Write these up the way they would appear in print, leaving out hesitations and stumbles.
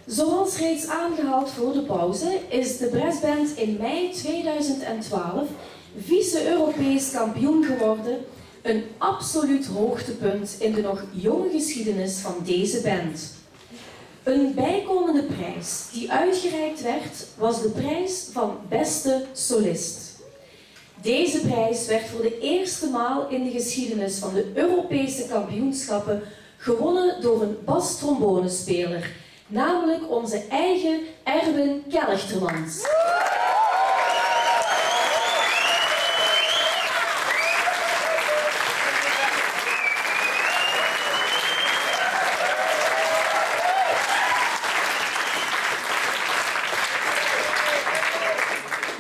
Zoals reeds aangehaald voor de pauze is de brassband in mei 2012 vice-Europees kampioen geworden. Een absoluut hoogtepunt in de nog jonge geschiedenis van deze band. Een bijkomende prijs die uitgereikt werd, was de prijs van beste solist. Deze prijs werd voor de eerste maal in de geschiedenis van de Europese kampioenschappen gewonnen door een basstrombonespeler, namelijk onze eigen Erwin Kelchtermans.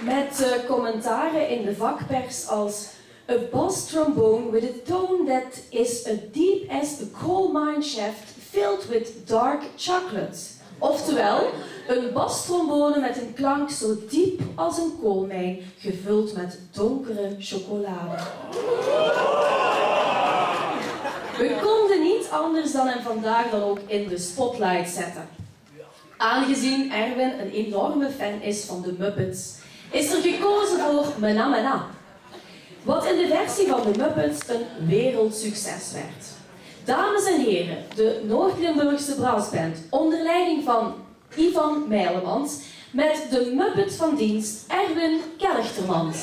Met commentaren in de vakpers als a bass trombone with a tone that is as deep as a coal mine shaft filled with dark chocolate. Oftewel, een bastrombone met een klank zo diep als een koolmijn, gevuld met donkere chocolade. We konden niet anders dan hem vandaag dan ook in de spotlight zetten. Aangezien Erwin een enorme fan is van de Muppets, is er gekozen voor Mena Mena. Wat in de versie van de Muppets een wereldsucces werd. Dames en heren, de Noord-Limburgse brassband onder leiding van Ivan Meilemans met de Muppet van dienst Erwin Kelchtermans.